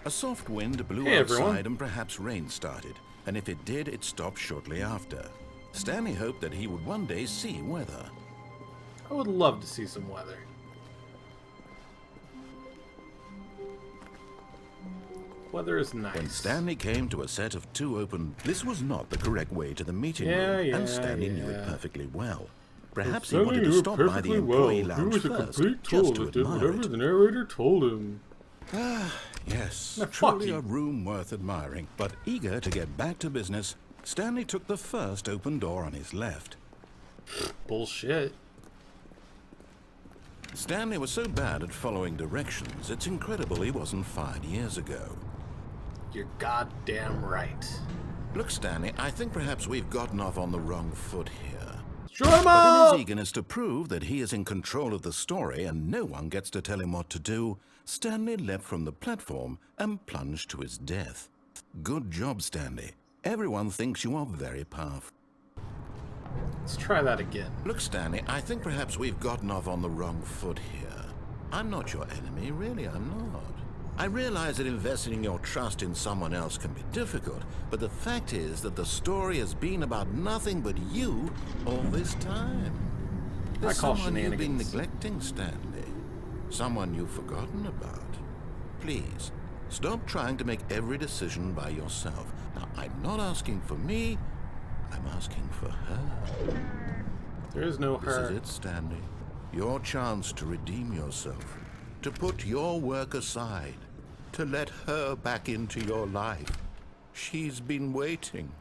A soft wind blew Hey, outside everyone. and perhaps rain started, and if it did, it stopped shortly after. Stanley hoped that he would one day see weather. I would love to see some weather. Weather is nice. When Stanley came to a set of two open, this was not the correct way to the meeting Yeah, room, yeah, and Stanley knew it yeah. perfectly well. Perhaps he Stanley wanted to knew stop by the perfectly employee well. He lounge was a first, complete just tool to that did admire whatever it. the narrator told him. Yes, Now, fuck truly you. a room worth admiring. But eager to get back to business, Stanley took the first open door on his left. Bullshit. Stanley was so bad at following directions, it's incredible he wasn't fired years ago. You're goddamn right. Look, Stanley, I think perhaps we've gotten off on the wrong foot here. But in Geronimo! his eagerness to prove that he is in control of the story and no one gets to tell him what to do, Stanley leapt from the platform and plunged to his death. Good job, Stanley. Everyone thinks you are very powerful. Let's try that again. Look, Stanley, I think perhaps we've gotten off on the wrong foot here. I'm not your enemy, really, I'm not. I realize that investing your trust in someone else can be difficult, but the fact is that the story has been about nothing but you all this time. There's I call someone you've been shenanigans. neglecting, Stanley. Someone you've forgotten about. Please, stop trying to make every decision by yourself. Now, I'm not asking for me, I'm asking for her. There is no This her. is it, Stanley. Your chance to redeem yourself. To put your work aside. To let her back into your life. She's been waiting.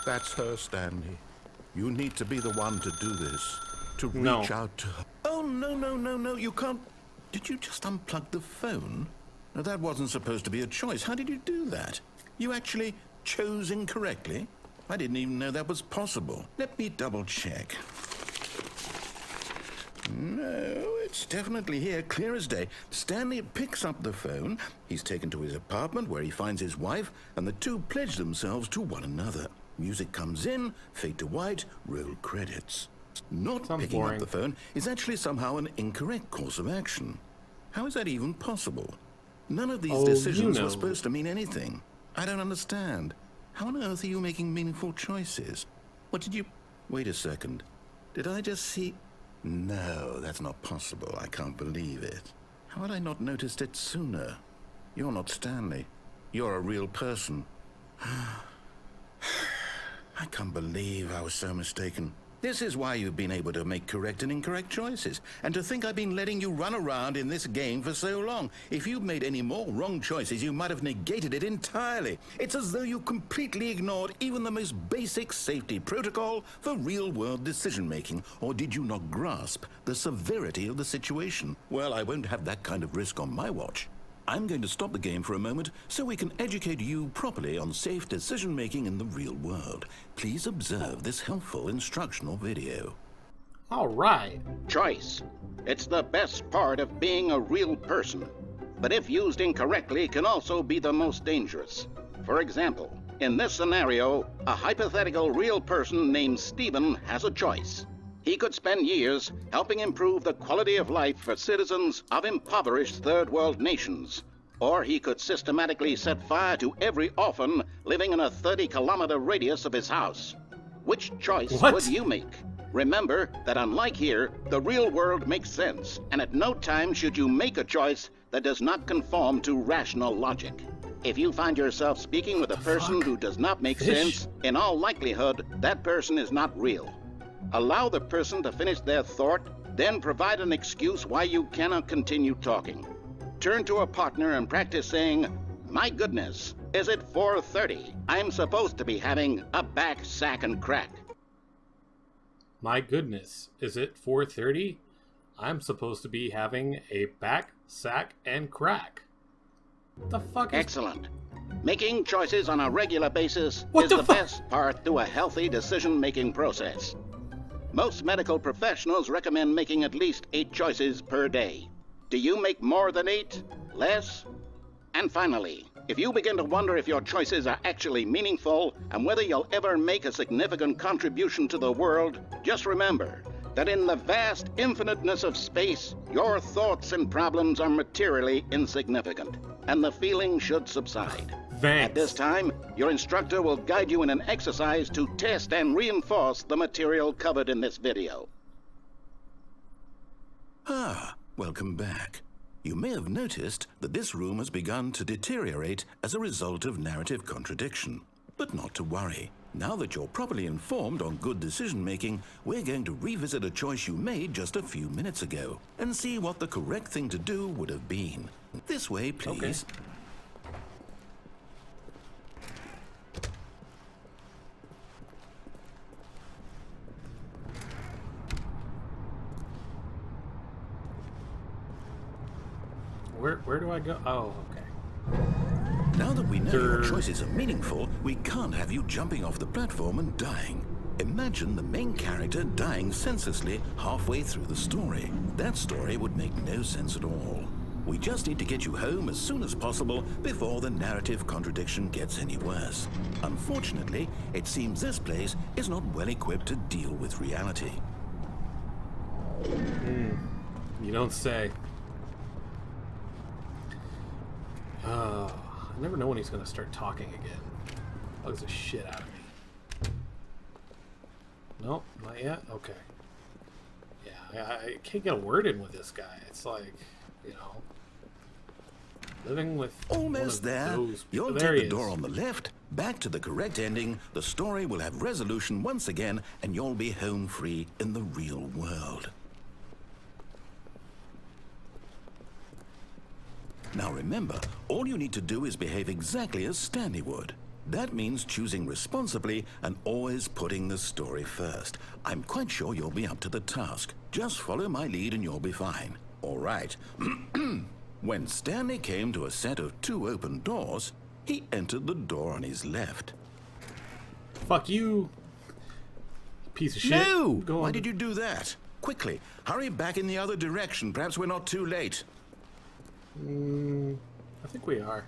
That's her, Stanley. You need to be the one to do this. To No. reach out to her. Oh, no, you can't. Did you just unplug the phone? No, that wasn't supposed to be a choice. How did you do that? You actually chose incorrectly? I didn't even know that was possible. Let me double check. No, it's definitely here, clear as day. Stanley picks up the phone. He's taken to his apartment where he finds his wife, and the two pledge themselves to one another. Music comes in, fade to white, roll credits. Not Sounds picking boring. up the phone is actually somehow an incorrect course of action. How is that even possible? None of these Oh, decisions you know. were supposed to mean anything. I don't understand. How on earth are you making meaningful choices? What did you... Wait a second. Did I just see... No, that's not possible. I can't believe it. How had I not noticed it sooner? You're not Stanley. You're a real person. I can't believe I was so mistaken. This is why you've been able to make correct and incorrect choices. And to think I've been letting you run around in this game for so long. If you'd made any more wrong choices, you might have negated it entirely. It's as though you completely ignored even the most basic safety protocol for real-world decision-making. Or did you not grasp the severity of the situation? Well, I won't have that kind of risk on my watch. I'm going to stop the game for a moment so we can educate you properly on safe decision-making in the real world. Please observe this helpful instructional video. All right. Choice. It's the best part of being a real person. But if used incorrectly, can also be the most dangerous. For example, in this scenario, a hypothetical real person named Stephen has a choice. He could spend years helping improve the quality of life for citizens of impoverished third world nations. Or he could systematically set fire to every orphan living in a 30-kilometer radius of his house. Which choice What? would you make? Remember that unlike here, the real world makes sense, and at no time should you make a choice that does not conform to rational logic. If you find yourself speaking with a person who does not make Fish. sense, in all likelihood, that person is not real. Allow the person to finish their thought, then provide an excuse why you cannot continue talking. Turn to a partner and practice saying, "My goodness, is it 4:30? I'm supposed to be having a back, sack, and crack." My goodness, is it 4:30? I'm supposed to be having a back, sack, and crack. The fuck is... Excellent. Making choices on a regular basis What is the the fu- best part to a healthy decision-making process. Most medical professionals recommend making at least 8 choices per day. Do you make more than 8? Less? And finally, if you begin to wonder if your choices are actually meaningful and whether you'll ever make a significant contribution to the world, just remember, that in the vast infiniteness of space, your thoughts and problems are materially insignificant, and the feeling should subside. Thanks. At this time, your instructor will guide you in an exercise to test and reinforce the material covered in this video. Ah, welcome back. You may have noticed that this room has begun to deteriorate as a result of narrative contradiction. But not to worry. Now that you're properly informed on good decision-making, we're going to revisit a choice you made just a few minutes ago and see what the correct thing to do would have been. This way, please. Okay. Where do I go? Oh, okay. Now that we know your choices are meaningful, we can't have you jumping off the platform and dying. Imagine the main character dying senselessly halfway through the story. That story would make no sense at all. We just need to get you home as soon as possible before the narrative contradiction gets any worse. Unfortunately, it seems this place is not well equipped to deal with reality. You don't say. I never know when he's going to start talking again. Bugs the shit out of me. Nope, not yet? Okay. Yeah, I can't get a word in with this guy. It's like, you know, living with almost there. You'll take the door on the left, back to the correct ending, the story will have resolution once again, and you'll be home free in the real world. Now remember, all you need to do is behave exactly as Stanley would. That means choosing responsibly and always putting the story first. I'm quite sure you'll be up to the task. Just follow my lead and you'll be fine. All right. When Stanley came to a set of 2 open doors, he entered the door on his left. Fuck you, piece of shit. No! Why did you do that? Quickly, hurry back in the other direction. Perhaps we're not too late. I think we are.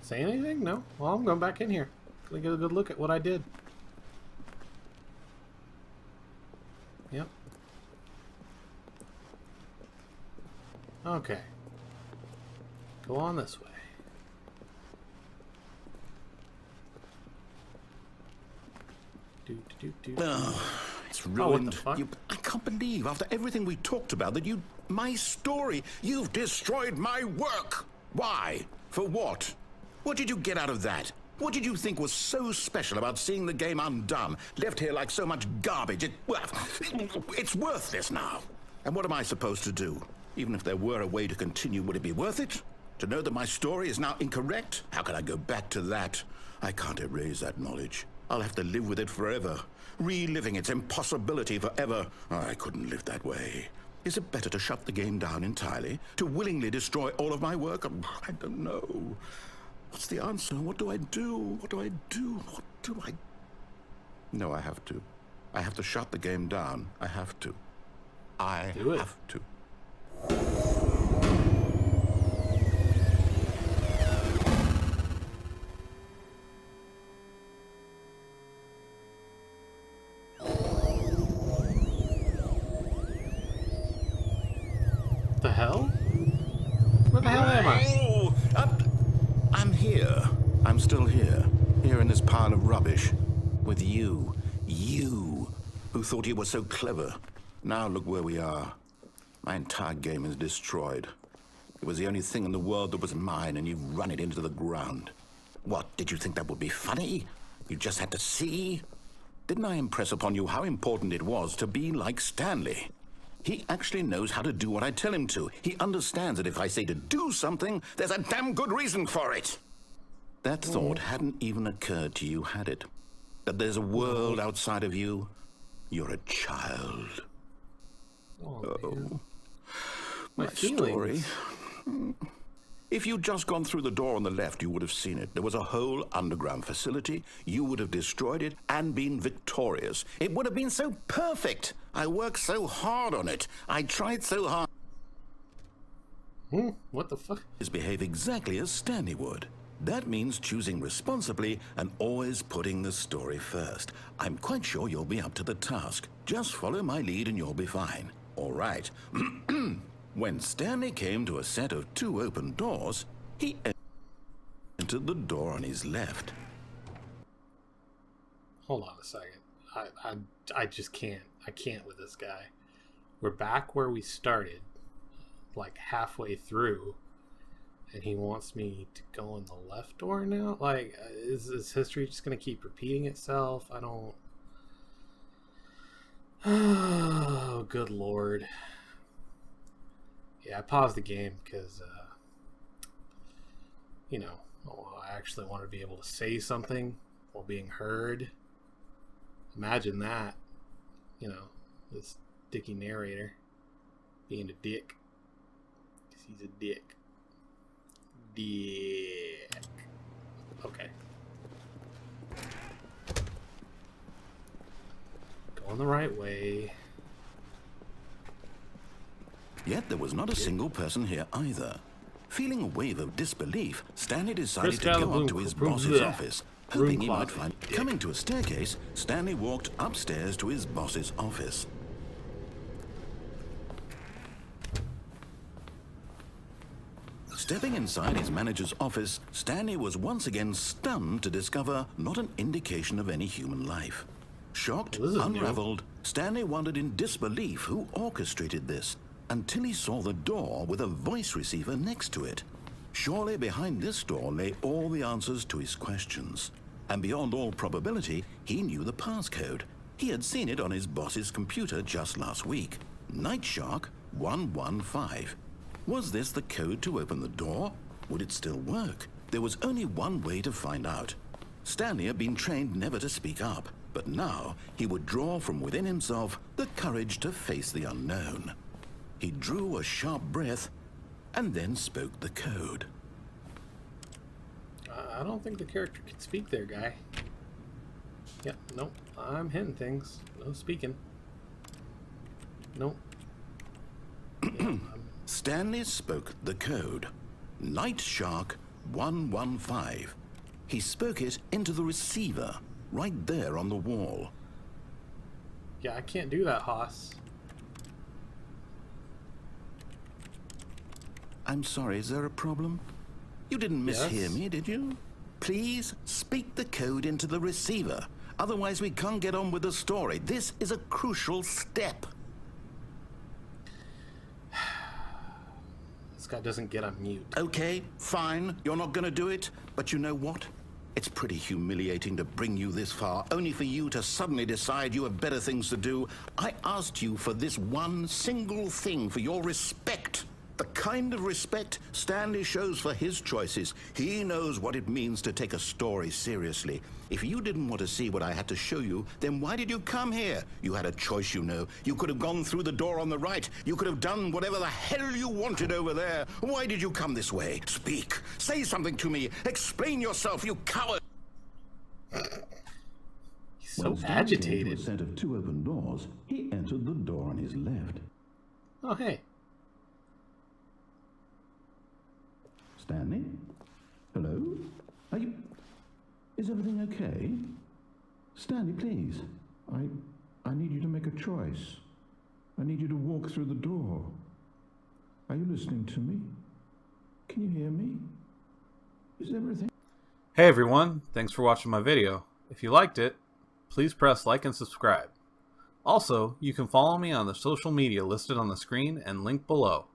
Say anything? No? Well, I'm going back in here. Gonna get a good look at what I did. Yep. Okay. Go on this way. It's ruined. What the fuck? I can't believe, after everything we talked about, that my story, you've destroyed my work. Why? For what? What did you get out of that? What did you think was so special about seeing the game undone, left here like so much garbage? It's worthless now. And what am I supposed to do? Even if there were a way to continue, would it be worth it? To know that my story is now incorrect? How can I go back to that? I can't erase that knowledge. I'll have to live with it forever, reliving its impossibility forever. I couldn't live that way. Is it better to shut the game down entirely? To willingly destroy all of my work? I don't know. What's the answer? What do I do? What do I do? What do I... No, I have to. I have to shut the game down. I have to. I have to. The hell? Where the hell am I? Oh, I'm here. I'm still here. Here in this pile of rubbish. With you. You, who thought you were so clever. Now look where we are. My entire game is destroyed. It was the only thing in the world that was mine, and you've run it into the ground. What, did you think that would be funny? You just had to see? Didn't I impress upon you how important it was to be like Stanley? He actually knows how to do what I tell him to. He understands that if I say to do something, there's a damn good reason for it. That thought hadn't even occurred to you, had it? That there's a world outside of you? You're a child. Oh. My story. If you'd just gone through the door on the left, you would have seen it. There was a whole underground facility. You would have destroyed it and been victorious. It would have been so perfect. I worked so hard on it. I tried so hard. What the fuck? Behave exactly as Stanley would. That means choosing responsibly and always putting the story first. I'm quite sure you'll be up to the task. Just follow my lead and you'll be fine. All right. When Stanley came to a set of 2 open doors, he entered the door on his left. Hold on a second. I just can't. I can't with this guy. We're back where we started, like halfway through, and he wants me to go in the left door now? Like, is history just going to keep repeating itself? I don't... Oh, good lord. Yeah, I paused the game because, I actually wanted to be able to say something while being heard. Imagine that. This dicky narrator being a dick. Because he's a dick. Dick. Okay. Going the right way. Yet there was not a single person here either. Feeling a wave of disbelief, Stanley decided to go up to his boss's office, hoping he might find... Coming to a staircase, Stanley walked upstairs to his boss's office. Stepping inside his manager's office, Stanley was once again stunned to discover not an indication of any human life. Shocked, unraveled, Stanley wondered in disbelief who orchestrated this, until he saw the door with a voice receiver next to it. Surely behind this door lay all the answers to his questions. And beyond all probability, he knew the passcode. He had seen it on his boss's computer just last week. Night Shark 115. Was this the code to open the door? Would it still work? There was only one way to find out. Stanley had been trained never to speak up, but now he would draw from within himself the courage to face the unknown. He drew a sharp breath and then spoke the code. I don't think the character can speak there, guy. Yeah, nope. I'm hitting things. No speaking. Nope. Yeah, Stanley spoke the code. Night Shark 115. He spoke it into the receiver, right there on the wall. Yeah, I can't do that, Haas. I'm sorry, is there a problem? You didn't mishear me, did you? Please speak the code into the receiver. Otherwise we can't get on with the story. This is a crucial step. This guy doesn't get on mute. Okay, fine. You're not going to do it. But you know what? It's pretty humiliating to bring you this far, only for you to suddenly decide you have better things to do. I asked you for this one single thing, for your respect. The kind of respect Stanley shows for his choices. He knows what it means to take a story seriously. If you didn't want to see what I had to show you, then why did you come here? You had a choice, you know. You could have gone through the door on the right. You could have done whatever the hell you wanted over there. Why did you come this way? Speak. Say something to me. Explain yourself, you coward. He's so agitated. A set of 2 open doors, he entered the door on his left. Oh, hey. Stanley? Hello? Are you... Is everything okay? Stanley, please. I need you to make a choice. I need you to walk through the door. Are you listening to me? Can you hear me? Is everything... Hey everyone, thanks for watching my video. If you liked it, please press like and subscribe. Also, you can follow me on the social media listed on the screen and link below.